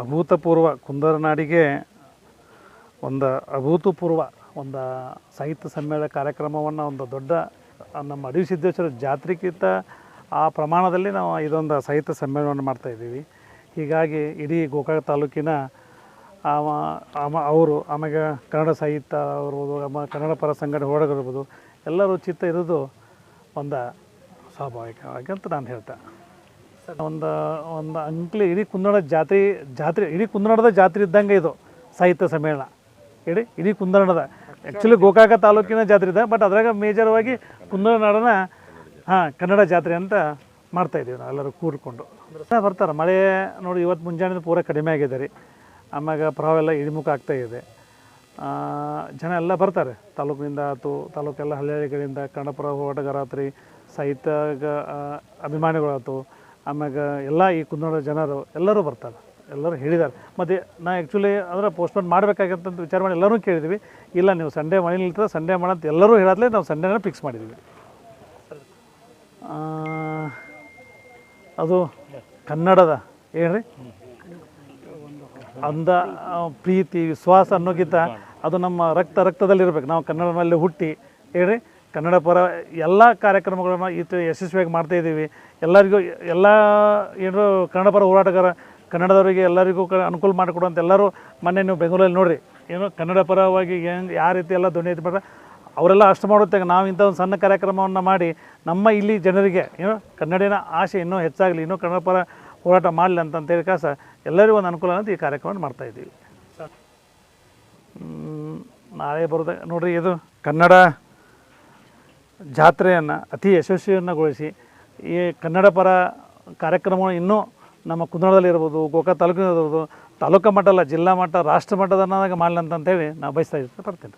ಅಭೂತಪೂರ್ವ ಕುಂದರನಾಡಿಗೆ ಒಂದು ಅಭೂತಪೂರ್ವ ಒಂದು ಸಾಹಿತ್ಯ ಸಮ್ಮೇಳನ ಕಾರ್ಯಕ್ರಮವನ್ನು ಒಂದು ದೊಡ್ಡ ನಮ್ಮ ಅಡವಿ ಸಿದ್ದೇಶ್ವರ ಜಾತ್ರೆಗಿಂತ ಆ ಪ್ರಮಾಣದಲ್ಲಿ ನಾವು ಇದೊಂದು ಸಾಹಿತ್ಯ ಸಮ್ಮೇಳನವನ್ನು ಮಾಡ್ತಾಯಿದ್ದೀವಿ. ಹೀಗಾಗಿ ಇಡೀ ಗೋಕಾಕ ತಾಲೂಕಿನ ಅವರು ಆಮೇಲೆ ಕನ್ನಡ ಸಾಹಿತ್ಯ ಇರ್ಬೋದು, ಕನ್ನಡ ಪರ ಸಂಘಟನೆ ಹೋರಾಟಗಳಿರ್ಬೋದು, ಎಲ್ಲರೂ ಚಿತ್ತ ಇರೋದು ಒಂದು ಸ್ವಾಭಾವಿಕವಾಗಿ ಅಂತ ನಾನು ಹೇಳ್ತೆ. ಒಂದು ಅಂಕ್ಲಿ ಇಡೀ ಕುಂದಣ ಜಾತ್ರೆ ಇಡೀ ಕುಂದಣದ ಜಾತ್ರೆ ಇದ್ದಂಗೆ ಇದು ಸಾಹಿತ್ಯ ಸಮ್ಮೇಳನ. ಇಡೀ ಕುಂದಣದ ಆ್ಯಕ್ಚುಲಿ ಗೋಕಾಕ ತಾಲೂಕಿನ ಜಾತ್ರೆ ಇದೆ, ಬಟ್ ಅದ್ರಾಗ ಮೇಜರ್ವಾಗಿ ಕುಂದಣ ನಾಡನ ಕನ್ನಡ ಜಾತ್ರೆ ಅಂತ ಮಾಡ್ತಾಯಿದ್ದೀವಿ ನಾವು ಎಲ್ಲರೂ ಕೂಡಿಕೊಂಡು. ಬರ್ತಾರೆ. ಮಳೆ ನೋಡಿ ಇವತ್ತು ಮುಂಜಾನೆ ಪೂರ ಕಡಿಮೆ ಆಗಿದೆ ರೀ. ಆಮ್ಯಾಗ ಪ್ರವಾಹ ಎಲ್ಲ ಇಳಿಮುಖ ಆಗ್ತಾಯಿದೆ. ಜನ ಎಲ್ಲ ಬರ್ತಾರೆ ತಾಲೂಕಿನಿಂದ ಆಯ್ತು, ತಾಲೂಕೆಲ್ಲ ಹಳ್ಳಿಗಳಿಂದ ಕನ್ನಡಪರ ಹೋರಾಟಗಾರ ಆತ್ರಿ, ಸಾಹಿತ್ಯ ಅಭಿಮಾನಿಗಳಾಯ್ತು, ಆಮ್ಯಾಗ ಎಲ್ಲ ಈ ಕುಂದಣ ಜನರು ಎಲ್ಲರೂ ಬರ್ತಾರೆ, ಎಲ್ಲರೂ ಹೇಳಿದ್ದಾರೆ. ಮತ್ತು ನಾ ಆ್ಯಕ್ಚುಲಿ ಅಂದ್ರೆ ಪೋಸ್ಟ್ಪೋನ್ ಮಾಡಬೇಕಾಗಂತ ವಿಚಾರ ಮಾಡಿ ಎಲ್ಲರೂ ಕೇಳಿದ್ವಿ. ಇಲ್ಲ ನೀವು ಸಂಡೇ ಮಳೆ ನಿಲ್ತದೆ, ಸಂಡೇ ಮಾಡಂತ ಎಲ್ಲರೂ ಹೇಳತ್ಲೇ ನಾವು ಸಂಡೇನ ಫಿಕ್ಸ್ ಮಾಡಿದ್ವಿ. ಅದು ಕನ್ನಡದ ಏನ್ರಿ ಅಂದ ಪ್ರೀತಿ ವಿಶ್ವಾಸ ಅನ್ನೋಕ್ಕಿಂತ ಅದು ನಮ್ಮ ರಕ್ತದಲ್ಲಿರ್ಬೇಕು. ನಾವು ಕನ್ನಡದಲ್ಲಿ ಹುಟ್ಟಿ ಹೇಳ್ರಿ ಕನ್ನಡ ಪರ ಎಲ್ಲ ಕಾರ್ಯಕ್ರಮಗಳನ್ನ ಯಶಸ್ವಿಯಾಗಿ ಮಾಡ್ತಾಯಿದ್ದೀವಿ. ಎಲ್ಲರಿಗೂ ಎಲ್ಲ ಏನು ಕನ್ನಡ ಪರ ಹೋರಾಟಗಾರ ಕನ್ನಡದವರಿಗೆ ಎಲ್ಲರಿಗೂ ಅನುಕೂಲ ಮಾಡಿಕೊಡುವಂಥ ಎಲ್ಲರೂ ಮೊನ್ನೆ ನೀವು ಬೆಂಗಳೂರಲ್ಲಿ ನೋಡಿರಿ, ಏನು ಕನ್ನಡ ಪರವಾಗಿ ಹೆಂಗೆ ಯಾವ ರೀತಿ ಎಲ್ಲ ಧ್ವನಿ ಎತ್ತಿ ಮಾಡ್ರೆ ಅವರೆಲ್ಲ ಅಷ್ಟು ಮಾಡುತ್ತಾಗ ನಾವು ಇಂಥ ಒಂದು ಸಣ್ಣ ಕಾರ್ಯಕ್ರಮವನ್ನು ಮಾಡಿ ನಮ್ಮ ಇಲ್ಲಿ ಜನರಿಗೆ ಏನು ಕನ್ನಡಿನ ಆಸೆ ಇನ್ನೂ ಹೆಚ್ಚಾಗಲಿ, ಇನ್ನೂ ಕನ್ನಡ ಪರ ಹೋರಾಟ ಮಾಡಲಿ ಅಂತೇಳಿ ಕಾಸ ಎಲ್ಲರಿಗೂ ಒಂದು ಅನುಕೂಲ ಅಂತ ಈ ಕಾರ್ಯಕ್ರಮ ಮಾಡ್ತಾಯಿದ್ದೀವಿ. ನಾಳೆ ಬರೋದ ನೋಡಿರಿ, ಇದು ಕನ್ನಡ ಜಾತ್ರೆಯನ್ನು ಅತಿ ಯಶಸ್ವಿಯನ್ನುಗೊಳಿಸಿ ಈ ಕನ್ನಡ ಪರ ಕಾರ್ಯಕ್ರಮಗಳು ಇನ್ನೂ ನಮ್ಮ ಕುಂದಣದಲ್ಲಿ ಇರ್ಬೋದು, ಗೋಕಾಕ ತಾಲೂಕಿನ ಇರ್ಬೋದು, ತಾಲೂಕು ಮಟ್ಟ ಅಲ್ಲ ಜಿಲ್ಲಾ ಮಟ್ಟ ರಾಷ್ಟ್ರ ಮಟ್ಟದನ್ನಾಗ ಮಾಡಲಿ ಅಂತೇಳಿ ನಾವು ಬಯಸ್ತಾ ಇರ್ತೀನಿ.